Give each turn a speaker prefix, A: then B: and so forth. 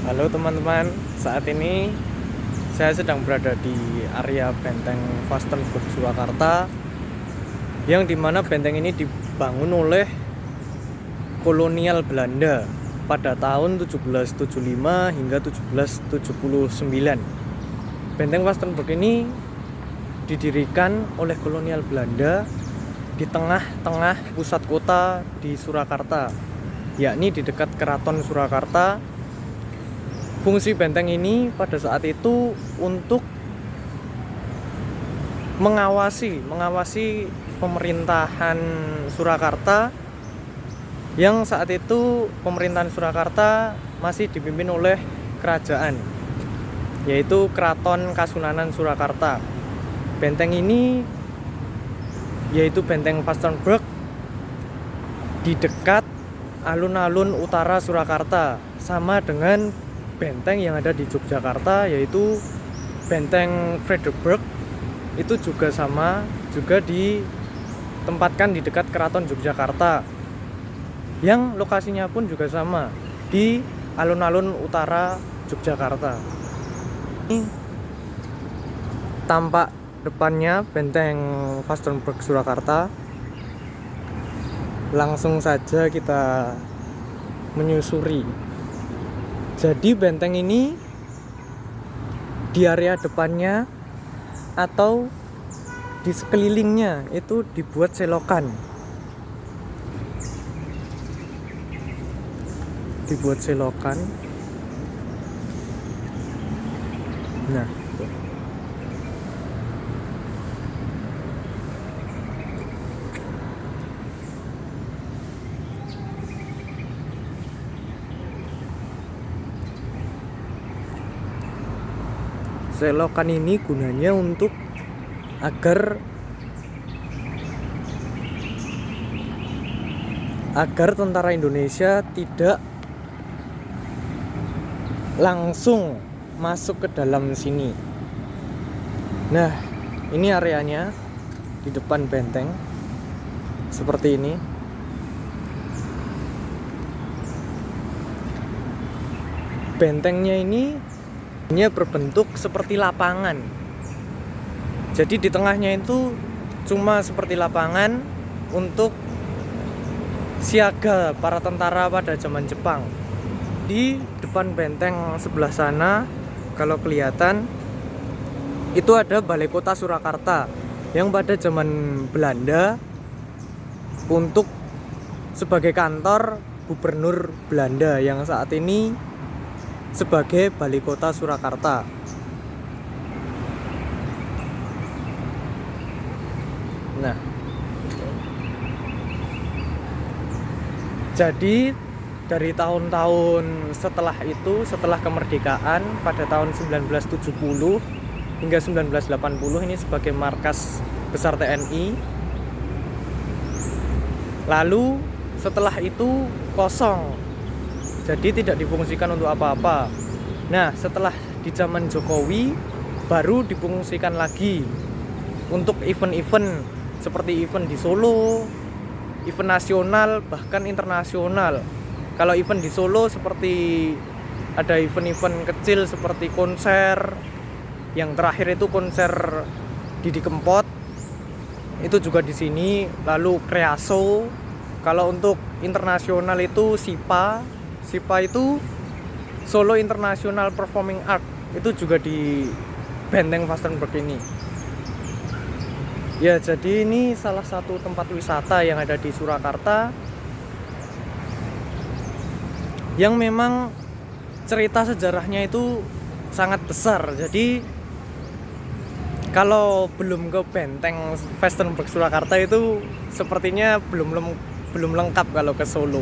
A: Halo teman-teman, saat ini saya sedang berada di area Benteng Vastenburg Surakarta, yang dimana benteng ini dibangun oleh kolonial Belanda pada tahun 1775 hingga 1779. Benteng Vastenburg ini didirikan oleh kolonial Belanda di tengah-tengah pusat kota di Surakarta, yakni di dekat Keraton Surakarta. Fungsi benteng ini pada saat itu untuk mengawasi pemerintahan Surakarta, yang saat itu pemerintahan Surakarta masih dipimpin oleh kerajaan, yaitu Keraton Kasunanan Surakarta. Benteng ini yaitu Benteng Vastenburg di dekat alun-alun utara Surakarta, sama dengan benteng yang ada di Yogyakarta, yaitu Benteng Frederikburg. Itu juga sama, juga ditempatkan di dekat Keraton Yogyakarta, yang lokasinya pun juga sama di alun-alun utara Yogyakarta. Ini tampak depannya Benteng Vastenburg Surakarta. Langsung saja kita menyusuri. Jadi benteng ini di area depannya atau di sekelilingnya itu dibuat selokan. Nah, selokan ini gunanya untuk agar tentara Indonesia tidak langsung masuk ke dalam sini. Nah, ini areanya di depan benteng seperti ini. Bentengnya ini berbentuk seperti lapangan. Jadi di tengahnya itu cuma seperti lapangan untuk siaga para tentara pada zaman Jepang. Di depan benteng sebelah sana, kalau kelihatan, itu ada Balai Kota Surakarta yang pada zaman Belanda untuk sebagai kantor gubernur Belanda yang saat ini sebagai Balai Kota Surakarta. Nah, jadi dari tahun-tahun setelah itu, setelah kemerdekaan pada tahun 1970 hingga 1980, ini sebagai markas besar TNI. Lalu setelah itu kosong, jadi tidak difungsikan untuk apa-apa. Nah, setelah di zaman Jokowi baru difungsikan lagi untuk event-event seperti event di Solo, event nasional bahkan internasional. Kalau event di Solo seperti ada event-event kecil seperti konser, yang terakhir itu konser Didi Kempot, itu juga di sini. Lalu Kreaso. Kalau untuk internasional itu SIPA itu Solo International Performing Art, itu juga di Benteng Vastenburg ini. Ya, jadi ini salah satu tempat wisata yang ada di Surakarta, yang memang cerita sejarahnya itu sangat besar. Jadi kalau belum ke Benteng Vastenburg Surakarta itu sepertinya belum lengkap kalau ke Solo.